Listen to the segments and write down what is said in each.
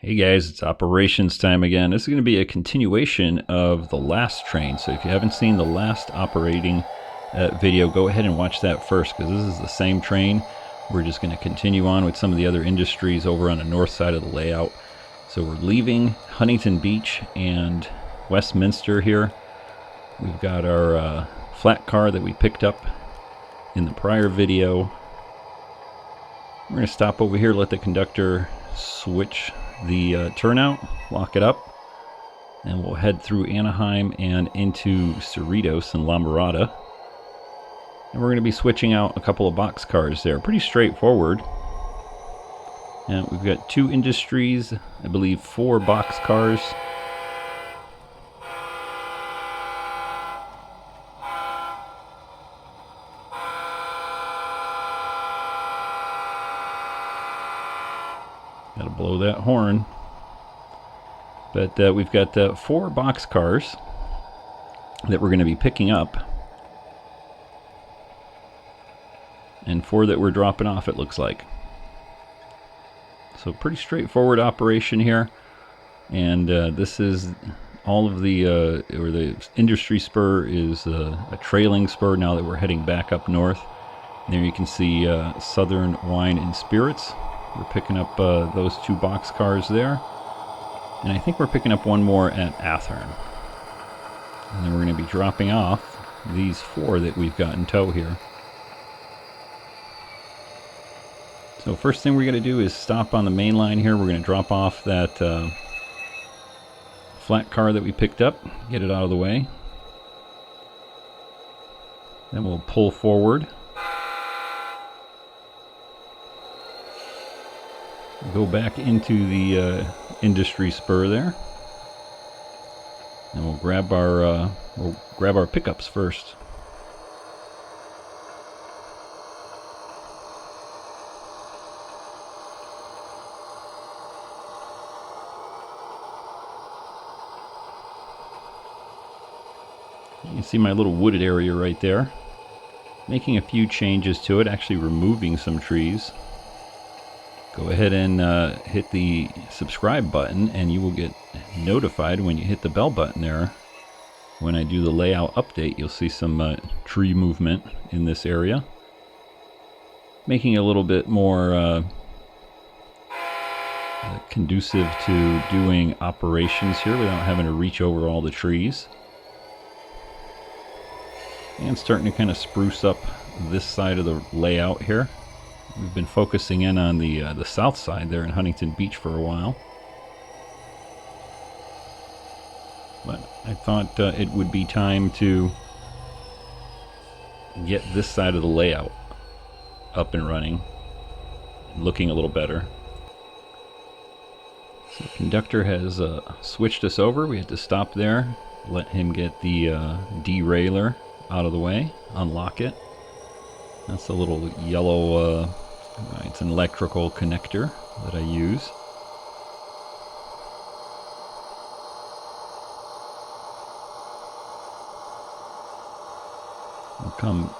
Hey guys, it's operations time again. This is going to be a continuation of the last train. So if you haven't seen the last operating video, go ahead and watch that first, because this is the same train. We're just going to continue on with some of the other industries over on the north side of the layout. So we're leaving Huntington Beach and Westminster here. We've got our flat car that we picked up in the prior video. We're going to stop over here, let the conductor switch the turnout, lock it up, and we'll head through Anaheim and into Cerritos and La Mirada. And we're going to be switching out a couple of box cars there. Pretty straightforward. And we've got two industries, I believe 4 box cars. Gotta blow that horn. But we've got 4 box cars that we're going to be picking up, and 4 that we're dropping off, it looks like. So pretty straightforward operation here. And this is all of the industry spur is a trailing spur now that we're heading back up north. And there you can see Southern Wine and Spirits. We're picking up those 2 box cars there. And I think we're picking up one more at Athern. And then we're going to be dropping off these 4 that we've got in tow here. So first thing we're going to do is stop on the main line here. We're going to drop off that flat car that we picked up, get it out of the way. Then we'll pull forward. Go back into the industry spur there, and we'll grab our pickups first. You can see my little wooded area right there. Making a few changes to it, actually removing some trees. Go ahead and hit the subscribe button, and you will get notified when you hit the bell button there. When I do the layout update, you'll see some tree movement in this area. Making it a little bit more conducive to doing operations here without having to reach over all the trees. And starting to kind of spruce up this side of the layout here. We've been focusing in on the south side there in Huntington Beach for a while. But I thought it would be time to get this side of the layout up and running, and looking a little better. So the conductor has switched us over. We had to stop there, let him get the derailleur out of the way, unlock it. That's a little yellow, it's an electrical connector that I use. We'll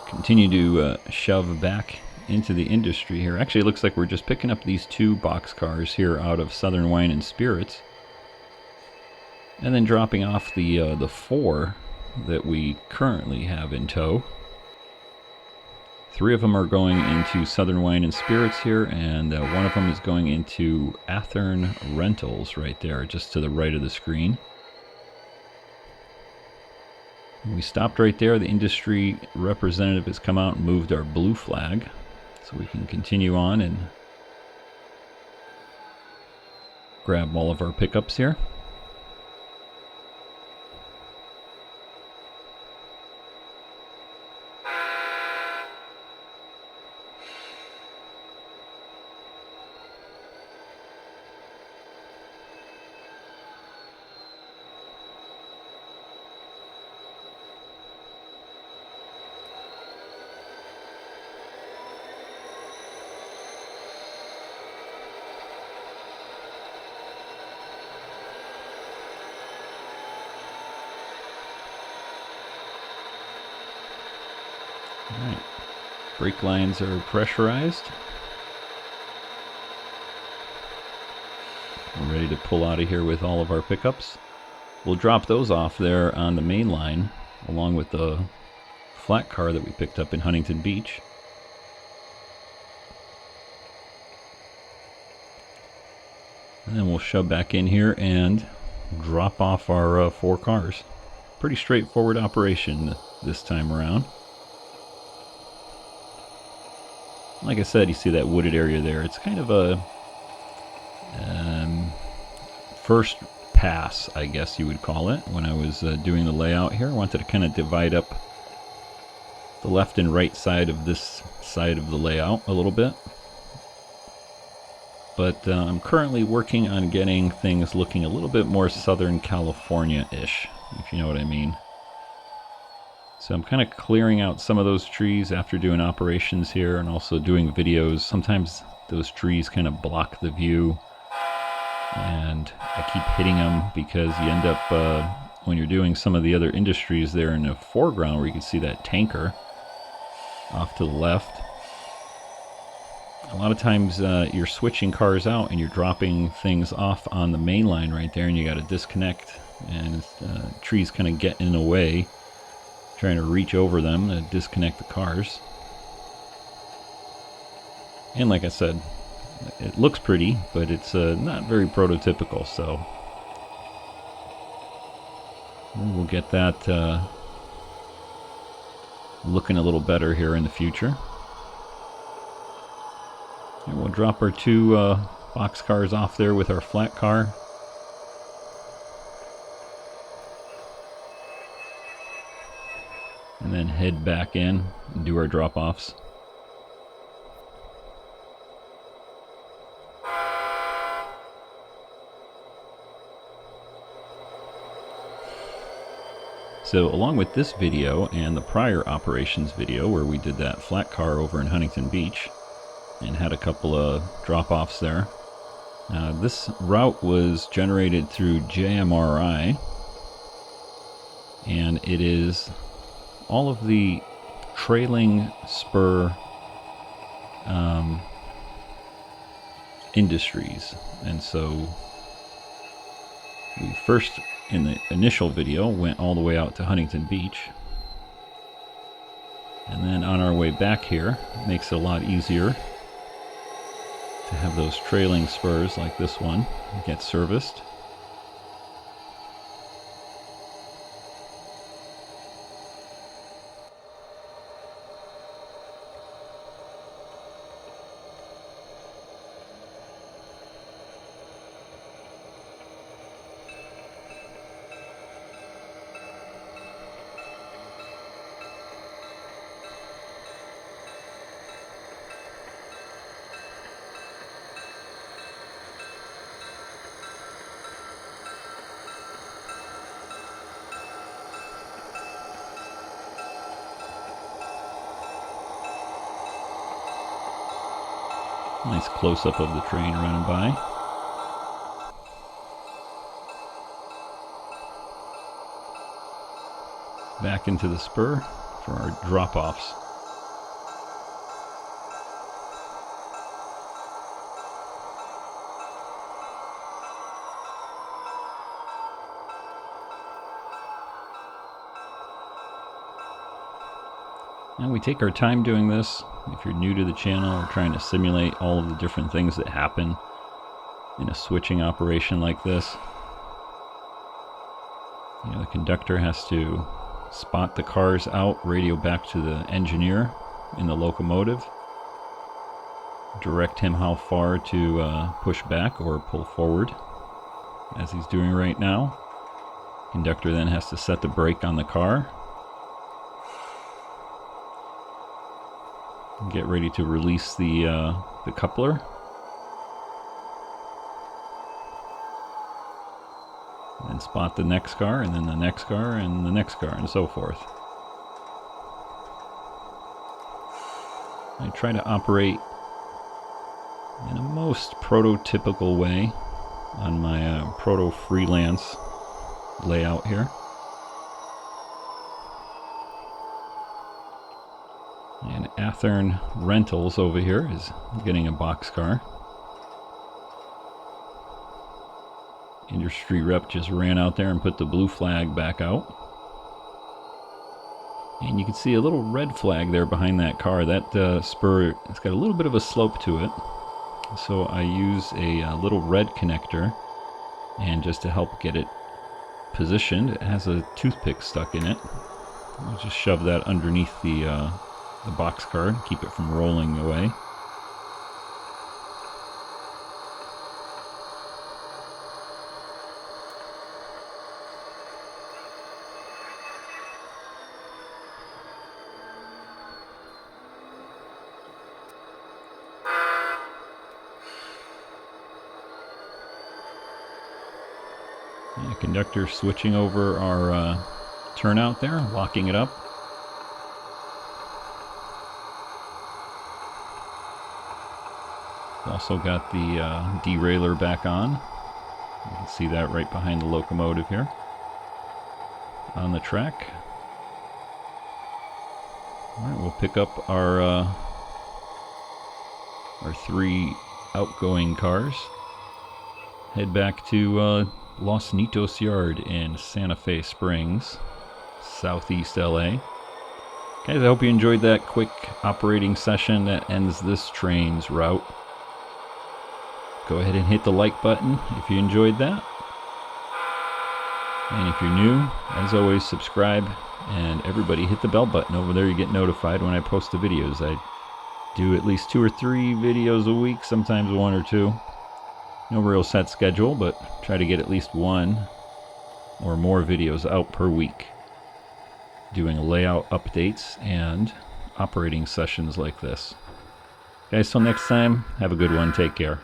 continue to shove back into the industry here. Actually, it looks like we're just picking up these 2 box cars here out of Southern Wine and Spirits, and then dropping off the 4 that we currently have in tow. 3 of them are going into Southern Wine and Spirits here, and 1 of them is going into Athern Rentals right there, just to the right of the screen. We stopped right there. The industry representative has come out and moved our blue flag, so we can continue on and grab all of our pickups here. Alright, brake lines are pressurized. We're ready to pull out of here with all of our pickups. We'll drop those off there on the main line, along with the flat car that we picked up in Huntington Beach. And then we'll shove back in here and drop off our 4 cars. Pretty straightforward operation this time around. Like I said, you see that wooded area there. It's kind of a first pass, I guess you would call it. When I was doing the layout here, I wanted to kind of divide up the left and right side of this side of the layout a little bit. But I'm currently working on getting things looking a little bit more Southern California-ish, if you know what I mean. So I'm kind of clearing out some of those trees after doing operations here and also doing videos. Sometimes those trees kind of block the view, and I keep hitting them because you end up, when you're doing some of the other industries there in the foreground where you can see that tanker off to the left. A lot of times you're switching cars out and you're dropping things off on the main line right there, and you got to disconnect, and trees kind of get in the way, trying to reach over them to disconnect the cars. And like I said, it looks pretty, but it's not very prototypical, so we'll get that looking a little better here in the future. And we'll drop our 2 box cars off there with our flat car. And then head back in and do our drop-offs. So along with this video and the prior operations video where we did that flat car over in Huntington Beach and had a couple of drop-offs there, this route was generated through JMRI, and it is all of the trailing spur industries. And so we first, in the initial video, went all the way out to Huntington Beach, and then on our way back here, it makes it a lot easier to have those trailing spurs like this one get serviced. Nice close-up of the train running by. Back into the spur for our drop-offs. And we take our time doing this. If you're new to the channel, we're trying to simulate all of the different things that happen in a switching operation like this. You know, the conductor has to spot the cars out, radio back to the engineer in the locomotive, direct him how far to push back or pull forward, as he's doing right now. Conductor then has to set the brake on the car, get ready to release the coupler, and spot the next car, and then the next car, and the next car, and so forth. I try to operate in a most prototypical way on my proto freelance layout here. And Athern Rentals over here is getting a boxcar. industry rep just ran out there and put the blue flag back out. And you can see a little red flag there behind that car. That spur, it's got a little bit of a slope to it. So I use a little red connector, and just to help get it positioned, it has a toothpick stuck in it. I'll just shove that underneath the box car and keep it from rolling away. And the conductor switching over our turnout there, locking it up. Also got the derailleur back on. You can see that right behind the locomotive here on the track. Alright, we'll pick up our 3 outgoing cars. Head back to Los Nitos Yard in Santa Fe Springs, southeast LA. Guys, I hope you enjoyed that quick operating session that ends this train's route. Go ahead and hit the like button if you enjoyed that. And if you're new, as always, subscribe. And everybody hit the bell button over there. You get notified when I post the videos. I do at least 2 or 3 videos a week, sometimes 1 or 2. No real set schedule, but try to get at least 1 or more videos out per week, doing layout updates and operating sessions like this. Guys, till next time, have a good one. Take care.